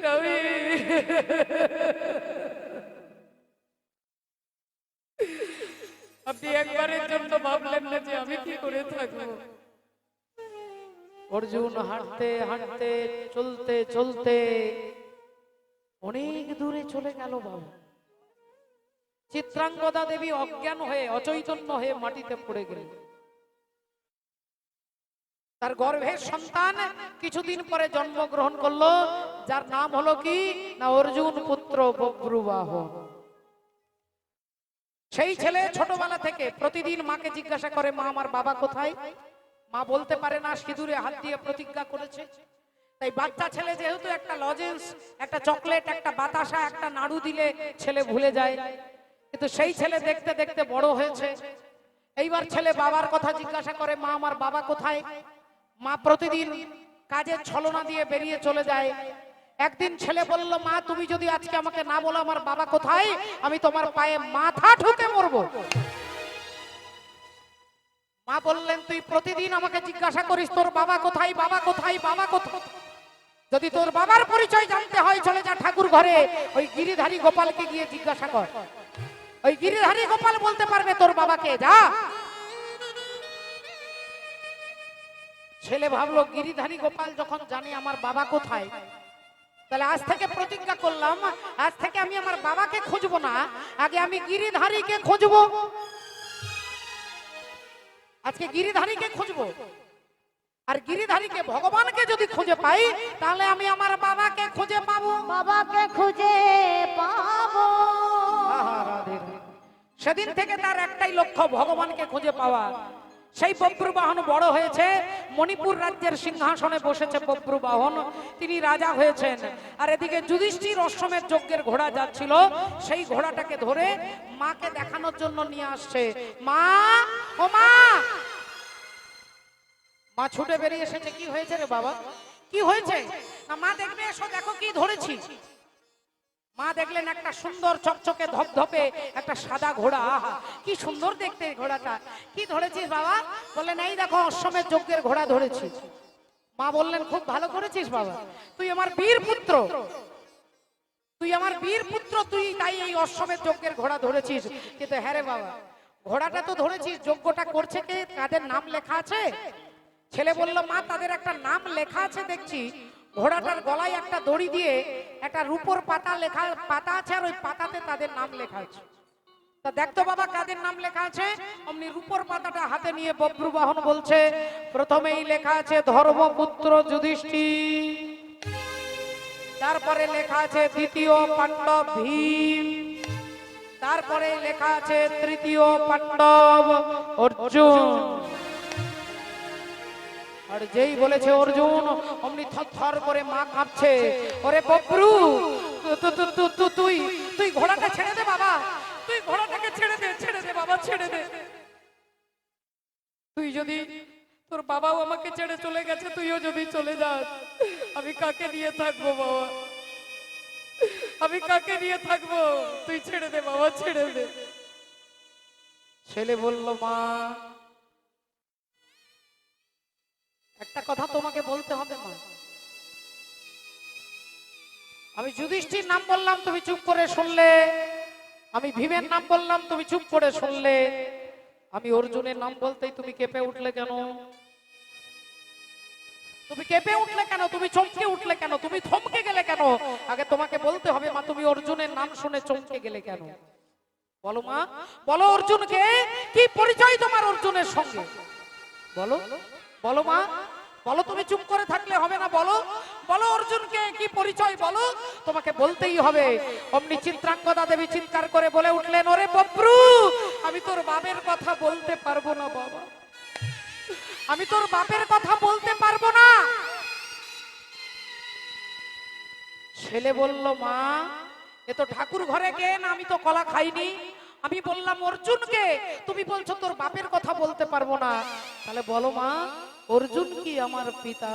রবি, আপনি একবারের জন্য ভাবলেন না যে আমি কি করে থাকবো? অর্জুন হাঁটতে হাঁটতে চলতে চলতে অনেক দূরে চলে গেল বাবা। চিত্রাঙ্গদা দেবী অজ্ঞান হয়ে অচৈতন্য হয়ে মাটিতে পড়ে গেলেন। তার গর্ভের সন্তান কিছুদিন পরে জন্মগ্রহণ করলো, যার নাম হলো কি না অর্জুন পুত্র বভ্রুবাহ। সেই ছেলে ছোটবেলা থেকে প্রতিদিন মাকে জিজ্ঞাসা করে, মা আমার বাবা কোথায়? মা বলতে পারে না, সিঁদুরে হাত দিয়ে প্রতিজ্ঞা করেছে। তাই বাচ্চা ছেলে যেহেতু একটা লজেন্স, একটা চকলেট, একটা বাতাসা, একটা নাড়ু দিলে ছেলে ভুলে যায়, কিন্তু সেই ছেলে দেখতে দেখতে বড় হয়েছে। এইবার ছেলে বাবার কথা জিজ্ঞাসা করে, মা আমার বাবা কোথায়? মা প্রতিদিন কাজের ছলনা দিয়ে বেরিয়ে চলে যায়। একদিন ছেলে বলল, মা তুমি যদি আজকে আমাকে না বলো আমার বাবা কোথায়, আমি তোমার পায়ে মাথা ঠুকে মরবো। মা বললেন, তুই প্রতিদিন আমাকে জিজ্ঞাসা করিস তোর বাবা কোথায়, বাবা কোথায়, বাবা কোথায়। যদি তোর বাবার পরিচয় জানতে হয় চলে যা ঠাকুর ঘরে, ওই গিরিধারী গোপালকে গিয়ে জিজ্ঞাসা কর। ওই গিরিধারী গোপাল বলতে পারবে তোর বাবাকে, যা। ছেলে ভাবলো, গিরিধারী গোপাল যখন জানে আমার বাবা কোথায়, তাহলে আজ থেকে প্রতিজ্ঞা করলাম, আজ থেকে আমি আমার বাবাকে খুঁজবো না, আগে আমি গিরিধারীকে খুঁজবো। আজকে গিরিধারীকে খুঁজবো, আর গিরিধারীকে ভগবানকে যদি খুঁজে পাই, তাহলে আমি আমার বাবাকে খুঁজে পাবো, বাবাকে খুঁজে পাবো। সেদিন থেকে তার একটাই লক্ষ্য, ভগবানকে খুঁজে পাওয়া। সেই বভ্রুবাহন বড় হয়েছে, মণিপুর রাজ্যের সিংহাসনে বসেছে বভ্রুবাহন, তিনি রাজা হয়েছেন। আর এদিকে যুধিষ্ঠির অশ্বমেধ যজ্ঞের ঘোড়া যাচ্ছিল, সেই ঘোড়াটাকে ধরে মাকে দেখানোর জন্য নিয়ে আসছে। মা, ও মা! মা ছুটে বেরিয়ে এসেছে। কি হয়েছে রে বাবা, কি হয়েছে? না মা দেখবে, এসো দেখো কি ধরেছি। মা দেখলেন একটা সুন্দর চকচকে ধপধপে একটা সাদা ঘোড়া। আহা কি সুন্দর দেখতে ঘোড়াটা। কি ধরেছিস বাবা? বললেন, এই দেখো অশ্বমেধ যজ্ঞের ঘোড়া ধরেছি। মা বললেন, খুব ভালো করেছিস বাবা, তুই আমার বীর পুত্র, তুই আমার বীর পুত্র, তুই তাই এই অশ্বমেধ যজ্ঞের ঘোড়া ধরেছিস। কিন্তু হ্যাঁ রে বাবা, ঘোড়াটা তো ধরেছিস, যজ্ঞটা করছে কে, কাদের নাম লেখা আছে? ছেলে বলল, মা তাদের একটা নাম লেখা আছে দেখছি। ঘোড়াটার গলায় একটা দড়ি দিয়ে একটা রূপোর পাতা লেখা, পাতা আছে, আর ওই পাতাতে তাদের নাম লেখা আছে। তা দেখতো বাবা কাদের নাম লেখা আছে। অমনি রূপোর পাতাটা হাতে নিয়ে বভ্রুবাহন বলছে, প্রথমেই লেখা আছে ধর্মপুত্র যুধিষ্ঠির, তারপরে লেখা আছে দ্বিতীয় পাণ্ডব ভীম, তারপরে লেখা আছে তৃতীয় পাণ্ডব অর্জুন। আর যেই বলেছে অর্জুন, অমনি থরথর করে মা কাঁপছে। ওরে বভ্রু, তুই তুই ঘোড়াটা ছেড়ে দে বাবা, তুই ঘোড়াটাকে ছেড়ে দে, ছেড়ে দে বাবা, ছেড়ে দে। তুই যদি, তোর বাবাও আমাকে ছেড়ে চলে গেছে, তুইও যদি চলে যাস, আমি কাকে নিয়ে থাকবো বাবা, আমি কাকে নিয়ে থাকবো? তুই ছেড়ে দে বাবা, ছেড়ে দে। ছেলে বলল, মা একটা কথা তোমাকে বলতে হবে মা। আমি যুধিষ্ঠির নাম বললাম, তুমি চুপ করে শুনলে। আমি ভীমের নাম বললাম, তুমি চুপ করে শুনলে। আমি অর্জুনের নাম বলতেই তুমি কেঁপে উঠলে কেন? তুমি কেঁপে উঠলে কেন? তুমি চমকে উঠলে কেন? তুমি থমকে গেলে কেন? আগে তোমাকে বলতে হবে মা, তুমি অর্জুনের নাম শুনে চমকে গেলে কেন? বলো মা, বলো অর্জুনকে কি পরিচয় তোমার অর্জুনের সঙ্গে? বলো, বলো মা, বলো। তুমি চুপ করে থাকলে হবে না, বলো, বলো অর্জুনকে কি পরিচয়, বলো, তোমাকে বলতেই হবে। অমনি চিত্রাঙ্গদা দেবী চিৎকার করে বলে উঠলেন, ওরে বভ্রু, আমি তোর বাপের কথা বলতে পারবো না বাবা, আমি তোর বাপের কথা বলতে পারবো না। ছেলে বলল, মা এ তো ঠাকুর ঘরে গেন, আমি তো কলা খাইনি। আমি বললাম অর্জুনকে, তুমি বলছো তোর বাপের কথা বলতে পারবো না। তাহলে বলো মা, অর্জুন কি আমার পিতা?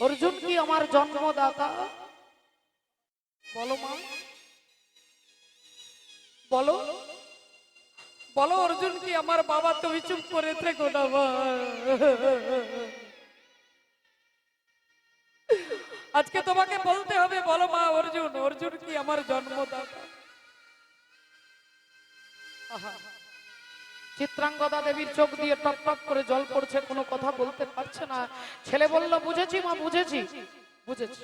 অর্জুন কি আমার জন্মদাতা? বলো মা, বলো, বলো অর্জুন কি আমার বাবা? তুমি চুপ করে থেকো না মা। আজকে তোমাকে বলতে হবে, বলো মা অর্জুন, অর্জুন কি আমার জন্মদাতা? আহা, চিত্রাঙ্গদা দেবীর চোখ দিয়ে টপ টপ করে জল পড়ছে, কোনো কথা বলতে পারছে না। ছেলে বলল, বুঝেছি মা, বুঝেছি বুঝেছি,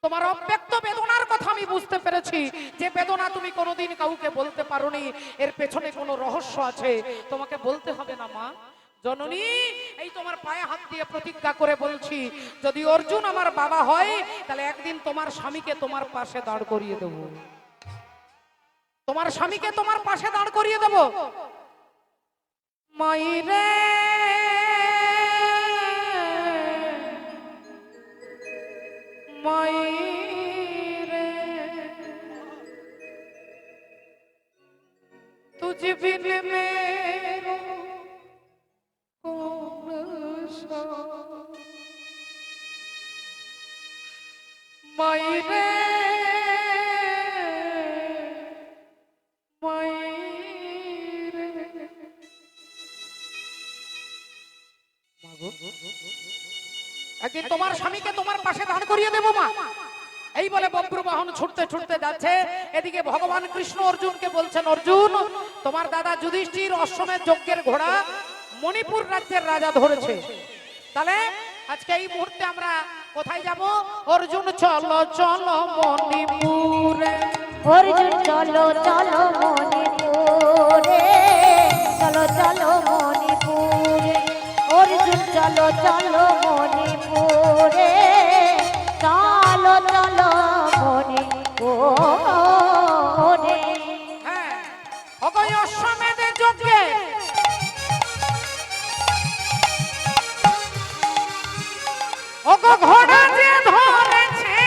তোমার অব্যক্ত বেদনার কথা আমি বুঝতে পেরেছি, যে বেদনা তুমি কোনোদিন কাউকে বলতে পারোনি, এর পেছনে কোনো রহস্য আছে, তোমাকে বলতে হবে না মা। জননী, এই তোমার পায়ে হাত দিয়ে প্রতিজ্ঞা করে বলছি, যদি অর্জুন আমার বাবা হয়, তাহলে একদিন তোমার স্বামীকে তোমার পাশে দাঁড় করিয়ে দেব, তোমার স্বামীকে তোমার পাশে দাঁড় করিয়ে দেব। মাইরে मायरे तुझ बिन मेरो कौन सा मायरे मायरे একদিন তোমার স্বামীকে তোমার পাশে দাঁড় করিয়ে দেবো মা। এই বলে বব্রবাহন ছুটতে ছুটতে যাচ্ছে। এদিকে ভগবান কৃষ্ণ অর্জুনকে বলছেন, অর্জুন, তোমার দাদা যুধিষ্ঠির অশ্বমেধ যজ্ঞের ঘোড়া মণিপুর রাজ্যের রাজা ধরেছে। তাহলে আজকে এই মুহূর্তে আমরা কোথায় যাব? অর্জুন চলো চলো মণিপুরে, অর্জুন চলো চলো মণিপুরে, চলো চলো মণিপুরে, অর্জুন চলো চলো মণিপুরে, চলো চলো মণিপুরে। হ্যাঁ, অগয় অশ্বমেধ যজ্ঞে ওগো ঘোড়া যে ধরেছে,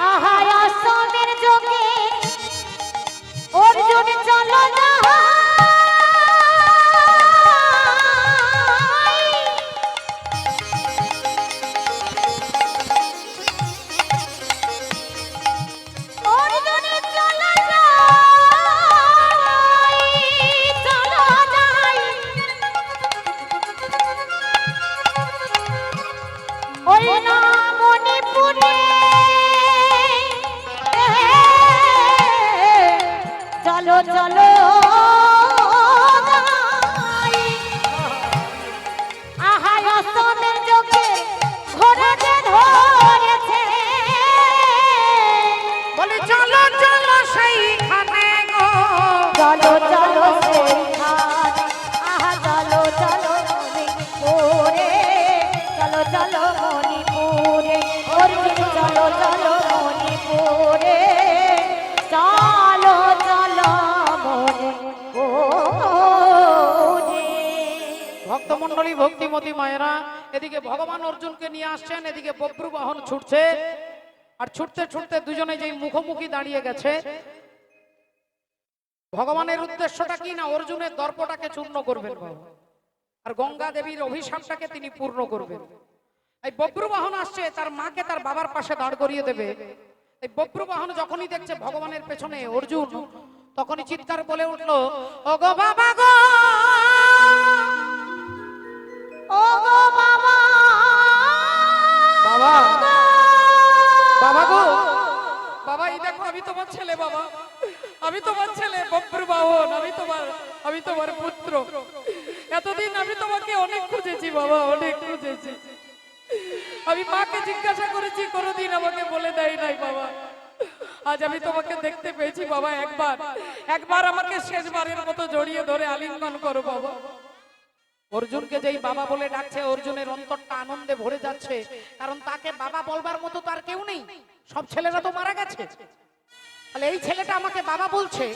আহা অশ্বমেধ যজ্ঞে অর্জুন চলো না, চলো চলো আহা অশ্বমেধ যজ্ঞে ঘোড়া যে ধরেছে, বলে চলো চলো সেইখানে গো, চলো চলো সেইখানে, আহা চলো চলো মণিপুরে, চলো চলো মণিপুরে, অর্জুন চলো চলো মণিপুরে, চলো চলো মণিপুরে। ভক্তমণ্ডলী, ভক্তিমতী মায়েরা, এদিকে ভগবান অর্জুনকে নিয়ে আসছেন, এদিকে বব্রবাহন ছুটছে, আর ছুটতে ছুটতে দুজনে যেই মুখোমুখি দাঁড়িয়ে গেছে। ভগবানের উদ্দেশ্যটা কি না, অর্জুনের দর্পটাকে চূর্ণ করবেন বাবা, আর গঙ্গা দেবীর অভিশাপটাকে তিনি পূর্ণ করবেন। এই বব্রবাহন আসছে, তার মাকে তার বাবার পাশে দাঁড় করিয়ে দেবে। এই বব্রবাহন যখনই দেখছে ভগবানের পেছনে অর্জুন, তখনই চিৎকার বলে উঠলো, ওগো বাবা গো, ও গো বাবা, বাবা বাবা গো, বাবা এই দেখো আমি তোমার ছেলে, বাবা আমি তোমার ছেলে বব্রবাহন, আমি তোমার পুত্র। এতদিন আমি তোমাকে অনেক খুঁজেছি বাবা, অনেক খুঁজেছি। আমি মাকে জিজ্ঞাসা করেছি, কোনোদিন আমাকে বলে দেয় নাই বাবা। আজ আমি তোমাকে দেখতে পেয়েছি বাবা, একবার আমাকে শেষবারের মতো জড়িয়ে ধরে আলিঙ্গন করো বাবা। অর্জুনকে যেই বাবা বলে ডাকছে, অর্জুনের অন্তরটা আনন্দে ভরে যাচ্ছে, কারণ তাকে বাবা বলবার মতো তার কেউ নেই, সব ছেলেরা তো মারা গেছে। তাহলে এই ছেলেটা আমাকে বাবা বলছে,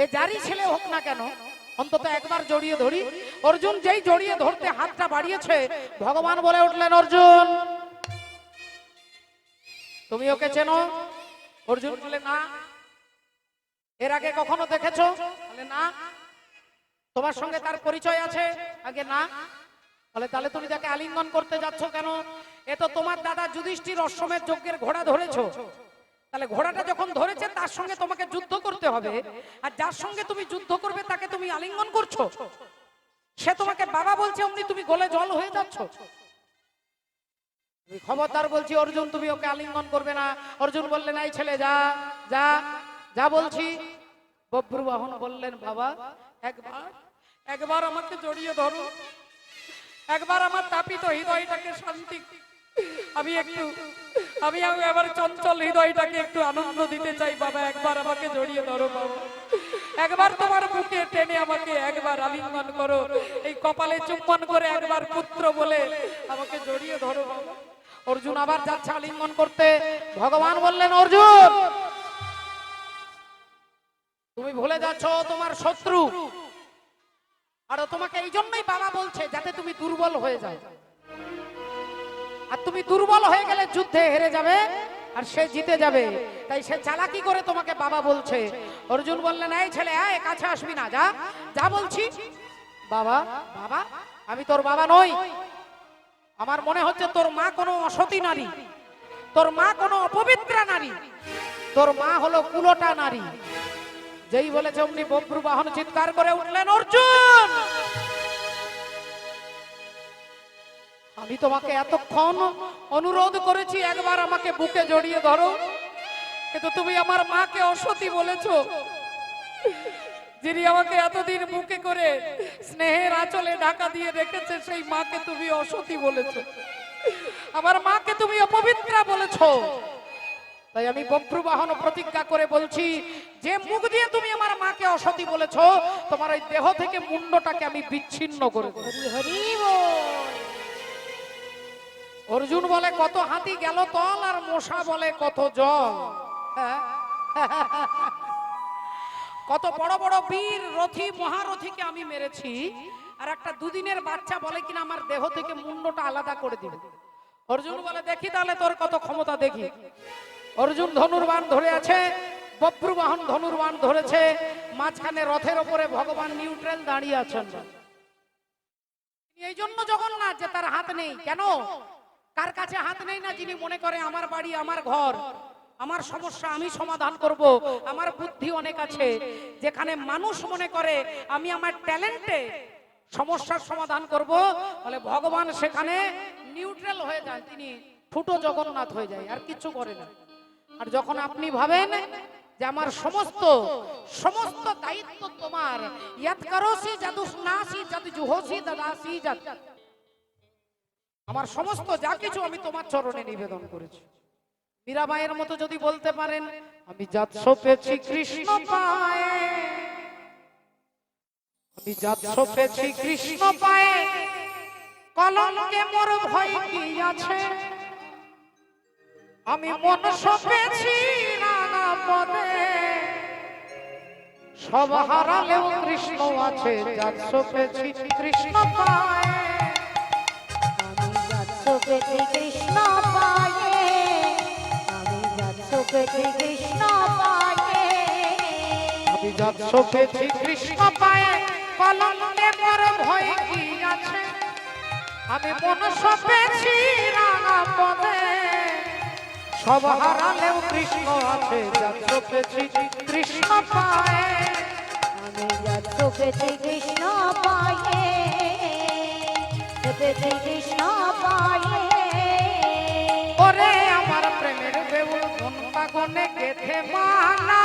এ যারই ছেলে হোক না কেন, অন্তত একবার জড়িয়ে ধরি। অর্জুন যেই জড়িয়ে ধরতে হাতটা বাড়িয়েছে, ভগবান বলে উঠলেন, অর্জুন তুমি ওকে চেনো? অর্জুন বলে না। এর আগে কখনো দেখেছো? বলে না। তোমার সঙ্গে তার পরিচয় আছে? আগে না। বলে তাহলে তুমি তাকে আলিঙ্গন করতে যাচ্ছ কেন? এ তো তোমার দাদা যুধিষ্ঠির অশ্বমেধ যজ্ঞের ঘোড়া ধরেছো, তাহলে ঘোড়াটা যখন ধরেছে তার সঙ্গে তোমাকে যুদ্ধ করতে হবে, আর যার সঙ্গে তুমি যুদ্ধ করবে তাকে তুমি আলিঙ্গন করছো, সে তোমাকে বাবা বলছে, অমনি তুমি গলে জল হয়ে যাচ্ছ। খবরদার বলছি অর্জুন, তুমি ওকে আলিঙ্গন করবে না। অর্জুন বললেন এই ছেলে যা যা যা বলছি। বব্রুবাহন বললেন বাবা একবার একবার আমাকে জড়িয়ে ধরো, একবার আমার তাপিত হৃদয়টাকে শান্তি, আমি এবার চঞ্চল হৃদয়টাকে একটু আনন্দ দিতে চাই বাবা, একবার আমাকে জড়িয়ে ধরো বাবা, একবার তোমার বুকে টেনে আমাকে একবার আলিঙ্গন করো, এই কপালে চুম্বন করে একবার পুত্র বলে আমাকে জড়িয়ে ধরো বাবা। অর্জুন আবার যাচ্ছে আলিঙ্গন করতে। ভগবান বললেন অর্জুন তুমি ভুলে যাচ্ছ তোমার শত্রু, আর তোমাকে এই জন্যই বাবা বলছে যাতে তুমি দুর্বল হয়ে যাও, আর তুমি দুর্বল হয়ে গেলে যুদ্ধে হেরে যাবে আর সে জিতে যাবে, তাই সে চালাকি করে তোমাকে বাবা বলছে। অর্জুন বললেন এই ছেলে আয়, কাছে আসবি না, যা যা বলছি। বাবা বাবা আমি তোর বাবা নই, আমার মনে হচ্ছে তোর মা কোনো অসতী নারী, তোর মা কোনো অপবিত্রা নারী, তোর মা হলো কুলোটা নারী। যেই বলেছে অমনি বব্রুবাহন চিৎকার করে উঠলেন অর্জুন আমি তোমাকে এতক্ষণ অনুরোধ করেছি একবার আমাকে বুকে জড়িয়ে ধরো, কিন্তু তুমি আমার মাকে অসতী বলেছো, যিনি আমাকে এতদিন বুকে করে স্নেহের আঁচলে ঢাকা দিয়ে রেখেছে সেই মাকে তুমি অসতী বলেছো, আমার মাকে তুমি অপবিত্রা বলেছো। তাই আমি বব্রুবাহন প্রতিজ্ঞা করে বলছি যে মুখ দিয়ে তুমি আমার মাকে অসতী বলেছো, তোমার ওই দেহ থেকে মুন্ডটাকে আমি বিচ্ছিন্ন করে দেব। হরি বল। অর্জুন বলে কত হাতি গেল তল, আর মশা বলে কত জল। কত বড় বড় বীর রথী মহারথীকে আমি মেরেছি, আর একটা দুদিনের বাচ্চা বলে কিনা আমার দেহ থেকে মুন্ডটা আলাদা করে দিবে। অর্জুন বলে দেখি তাহলে তোর কত ক্ষমতা দেখি। অর্জুন ধনুর্বাণ ধরে আছে, বব্রুবাহন ধনুর্বাণ ধরেছে, মাঝখানে রথের ওপরে ভগবান নিউট্রাল দাঁড়িয়ে আছেন। এই জন্য জগন্নাথ যে তার হাত নেই, কেন কার কাছে হাত নেই না, যিনি মনে করে আমার বাড়ি আমার ঘর আমার সমস্যা আমি সমাধান করব, আমার বুদ্ধি অনেক আছে, যেখানে মানুষ মনে করে আমি আমার ট্যালেন্টে সমস্যার সমাধান করব, বলে ভগবান সেখানে নিউট্রাল হয়ে যান, তিনি ফুটো জগন্নাথ হয়ে যায়, আর কিছু করে না। আর যখন আপনি ভাবেন যে আমার সমস্ত সমস্ত দায়িত্ব তোমার, ইয়াত করোসি জাদুসনাসি জাদু জুহসি দাদাসি জাত, আমার সমস্ত যা কিছু আমি তোমার চরণে নিবেদন করেছি। মীরাবাইয়ের মতো যদি বলতে পারেন আমি যাচ্ছ পেয়েছি কৃষ্ণ পায়ে, আমি যাচ্ছ পেয়েছি কৃষ্ণ পায়ে, কলঙ্কে মোর ভয় কি আছে, আমি মন সপেছি নানা পদে, সব হারালেও কৃষ্ণ আছে, যাচ্ছ পেয়েছি কৃষ্ণ পায়ে, আমি যাচ্ছ পেয়েছি কৃষ্ণ পায়ে, আমি যাচ্ছ পেয়েছি কৃষ্ণ পায়ে, আমি যাচ্ছ পেয়েছি কৃষ্ণ পায়ে, কলঙ্কে মোর ভয় কি আছে, আমি মন সপেছি নানা পদে, সব হারালেও কৃষ্ণ আছে, যাচ্ছ পেয়েছি কৃষ্ণ পায়ে, আমি যাচ্ছ পেয়েছি কৃষ্ণ পায়ে, পেয়েছি কৃষ্ণ পায়ে। ওরে আমার প্রেমের বেউল ধন পাগনে গেথে মালা,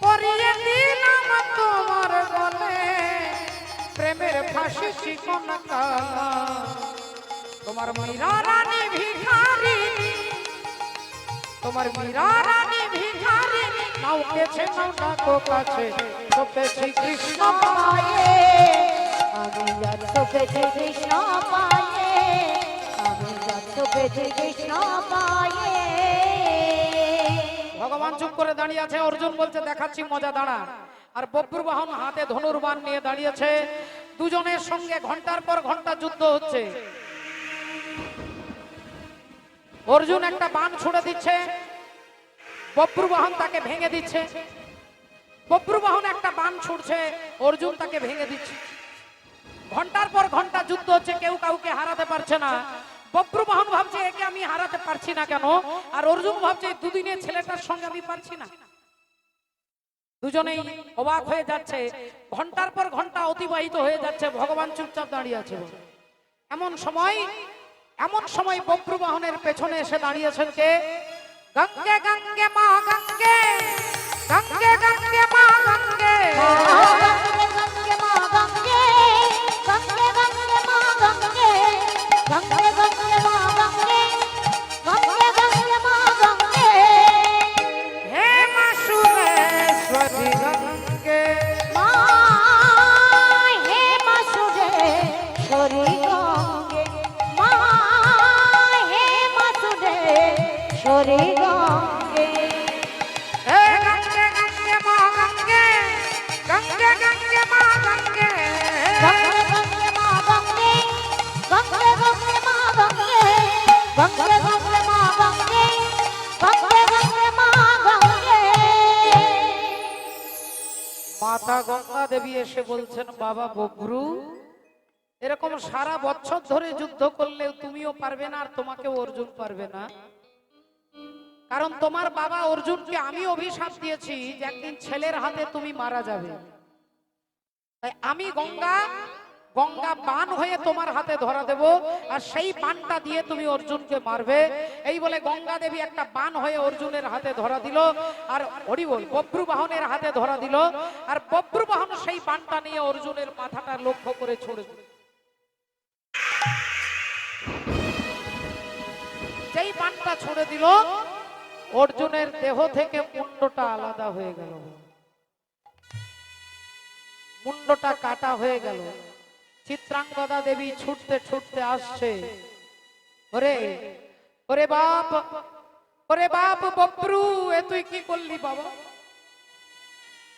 পরিয়ে দিলাম তোমার গলে, প্রেমের ফাঁসি চিকন কালা, তোমার মীরা রানী ভিখারি, তোমার মীরা রানী ভিখারি, নাও কেছে নাও তো কাছে, সপেছি কৃষ্ণ পায়ে, আমি যাচ্ছ পেয়েছি কৃষ্ণ পায়ে, আমি যাচ্ছ পেয়েছি কৃষ্ণ পায়ে। ভগবান চুপ করে দাঁড়িয়ে আছে। অর্জুন বলছে দেখাচ্ছি মজা, দাঁড়া। আর বব্রুবাহন হাতে ধনুর্বাণ নিয়ে দাঁড়িয়েছে, দুজনের সঙ্গে ঘন্টার পর ঘন্টা যুদ্ধ হচ্ছে। অর্জুন একটা বাণ ছুড়ে দিচ্ছে, বব্রুবাহন তাকে ভেঙে দিচ্ছে, বব্রুবাহন একটা বাণ ছুড়ছে, অর্জুন তাকে ভেঙে দিচ্ছে। ঘন্টার পর ঘন্টা যুদ্ধ হচ্ছে, কেউ কাউকে হারাতে পারছে না। বব্রুবাহন ভাবছে একে আমি হারাতে পারছি না কেন, আর অর্জুন ভাবছে দুদিনের ছেলেটার সঙ্গে আমি পারছি না। দুজনেই অবাক হয়ে যাচ্ছে, ঘন্টার পর ঘন্টা অতিবাহিত হয়ে যাচ্ছে, ভগবান চুপচাপ দাঁড়িয়ে আছে। এমন সময় এমন সময় বব্রু বাহনের পেছনে এসে দাঁড়িয়েছেন কে? গঙ্গে গঙ্গে মা গঙ্গে, গঙ্গে গঙ্গে মা গঙ্গে, গঙ্গে মা গঙ্গে, গঙ্গে গঙ্গে মা গঙ্গে, গঙ্গে গঙ্গে মা গঙ্গে, গঙ্গে গঙ্গে মা গঙ্গে। হে মা সুরেশ্বরী গঙ্গে, মা হে মা সুরেশ্বরী গঙ্গে, মা হে মা সুরেশ্বরী গঙ্গে। হে গঙ্গে গঙ্গে মা গঙ্গে, গঙ্গে গঙ্গে মা গঙ্গে, গঙ্গে গঙ্গে মা গঙ্গে, গঙ্গে গঙ্গে মা গঙ্গে, গঙ্গে গঙ্গে মা গঙ্গে, গঙ্গে গঙ্গে মা গঙ্গে। মাতা গঙ্গা দেবী এসে বলছেন, বাবা বব্রু, এরকম সারা বছর ধরে যুদ্ধ করলে তুমিও পারবে না আর তোমাকেও অর্জুন পারবে না। কারণ তোমার বাবা অর্জুনকে আমি অভিশাপ দিয়েছি যে একদিন ছেলের হাতে তুমি মারা যাবে। তাই আমি গঙ্গা বান হয়ে তোমার হাতে ধরা দেব, আর সেই বানটা দিয়ে তুমি অর্জুনকে মারবে। এই বলে গঙ্গা দেবী একটা বান হয়ে অর্জুনের হাতে ধরা দিল, আর হরি বল বব্রু বাহনের হাতে ধরা দিল, আর বব্রু বাহন সেই বানটা নিয়ে অর্জুনের মাথাটা লক্ষ্য করে ছুড়ে দিল। যেই বানটা ছুড়ে দিল, অর্জুনের দেহ থেকে মুন্ডটা আলাদা হয়ে গেল, মুন্ডটা কাটা হয়ে গেল। চিত্রাঙ্গদা দেবী ছুটতে ছুটতে আসছে, ওরে ওরে বাপ, ওরে বাপ বব্রু, এ তুই কি করলি বাবা?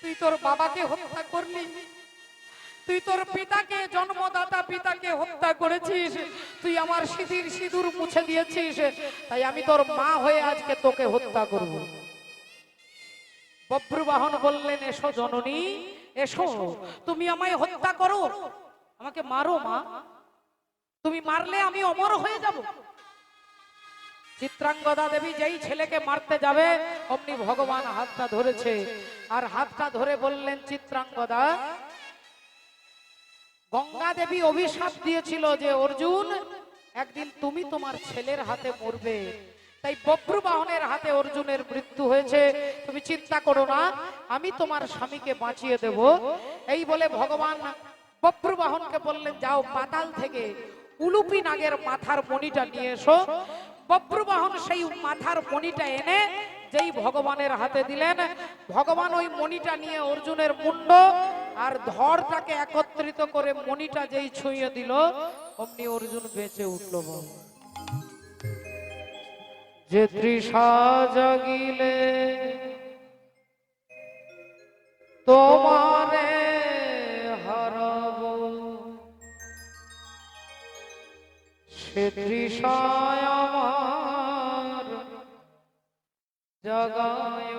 তুই তোর বাবাকে হত্যা করলি, তুই তোর পিতাকে, জন্মদাতা পিতাকে হত্যা করেছিস, তুই আমার সিঁদুর মুছে দিয়েছিস, তাই আমি তোর মা হয়ে আজকে তোকে হত্যা করব। বব্রু বাহন বললেন, এসো জননী, এসো, তুমি আমায় হত্যা করো, আমাকে মারো মা, তুমি মারলে আমি অমর হয়ে যাব। চিত্রাঙ্গদা দেবী যেই ছেলেকে মারতে যাবে, অমনি ভগবান হাতটা ধরেছে, আর হাতটা ধরে বললেন, চিত্রাঙ্গদা, গঙ্গা দেবী অভিশাপ দিয়েছিল যে অর্জুন একদিন তুমি তোমার ছেলের হাতে মরবে, তাই বব্রু বাহনের হাতে অর্জুনের মৃত্যু হয়েছে, তুমি চিন্তা করো না, আমি তোমার স্বামীকে বাঁচিয়ে দেব। এই বলে ভগবান বব্রু বাহনকে বললেন, যাও পাতাল থেকে উলুপি নাগের মাথার মণিটা নিয়ে এসো। বব্রু বাহন সেই মাথার মণিটা এনে যেই ভগবানের হাতে দিলেন, ভগবান ওই মণিটা নিয়ে অর্জুনের মুন্ড আর ধড়টাকে একত্রিত করে মণিটা যেই ছুঁয়ে দিল, অমনি অর্জুন বেঁচে উঠল। যে তৃষা জাগিলে তোমারে হারাব, সে তৃষায় আমার জাগায়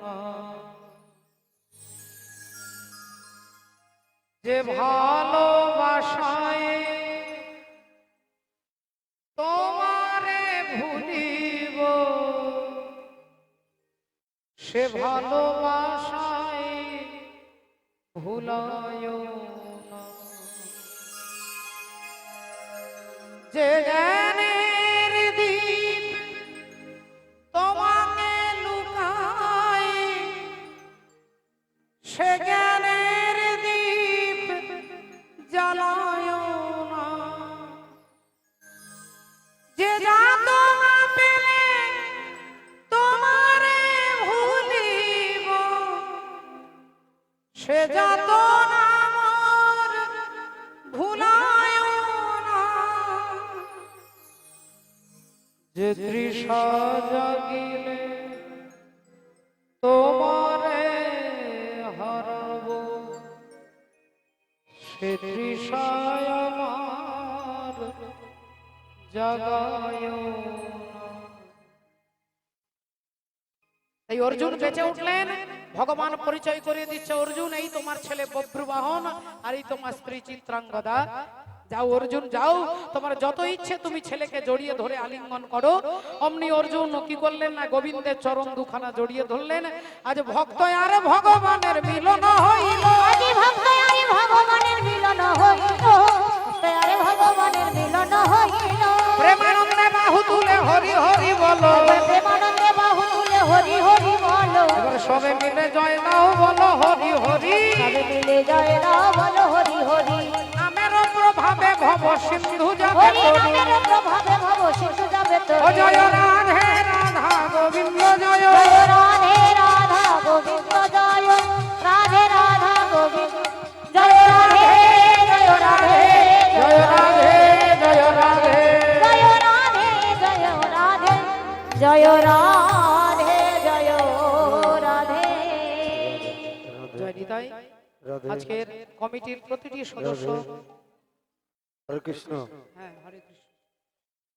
না। যে ভালোবাসায় তোমারে ভুলিব, সে ভালোবাসায় ভুলায় না। যে জ্ঞানের দীপ তোমাকে লুকায়, সে জ্ঞানের দীপ জ্বালায় না। যে যাতনা পেলে তোমারে ভুলিব, সে যাতনা আমার ভুলায় না। যে তৃষা জাগিলে তোমারে হারাব, সে তৃষায় আমার জাগায় না। এই অর্জুন বেঁচে উঠলেন, ভগবান পরিচয় করিয়ে দিচ্ছে, অর্জুন এই তোমার ছেলে বব্রু বাহন, আর এই তোমার স্ত্রী চিত্রাঙ্গদা। যাও অর্জুন যাও, তোমার যত ইচ্ছে তুমি ছেলেকে জড়িয়ে ধরে আলিঙ্গন করো। অমনি অর্জুন কি করলেন না, গোবিন্দের চরণ দুখানা জড়িয়ে ধরলেন। আজ ভক্ত আর ভগবানের মিলন হইল, আজ ভক্ত আর ভগবানের মিলন হইল, ভক্ত আর ভগবানের মিলন হইল। সবে মিলে জয় দাও বলো হরি হরি সবে মিলে জয় দাও বলো হরি হরি নামের প্রভাবে ভব সিন্ধু যাবে হরি তরি নামের প্রভাবে ভব সিন্ধু যাবে ও তরি জয় রাধে রাধা গোবিন্দ জয় জয় রাধে রাধা গোবিন্দ জয় রাধে রাধা গোবিন্দ জয় রাধে জয় রাধে জয় রাধে জয় রাধে জয় রাধে জয় রাধে জয় রাধে জয় রাধে জয় নিতাই রাধে আজকের কমিটির প্রতিটি সদস্য হরে কৃষ্ণ। হ্যাঁ হরে কৃষ্ণ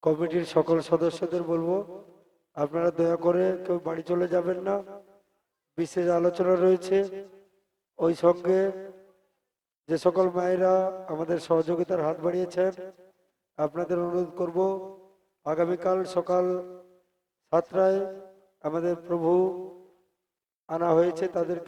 কমিটির সকল সদস্যদের বলবো আপনারা দয়া করে কেউ বাড়ি চলে যাবেন না, বিশেষ আলোচনা রয়েছে। ওই সঙ্গে যে সকল মায়েরা আমাদের সহযোগিতার হাত বাড়িয়েছেন আপনাদের অনুরোধ করব আগামীকাল সকাল 7টায় আমাদের প্রভু আনা হয়েছে তাদেরকে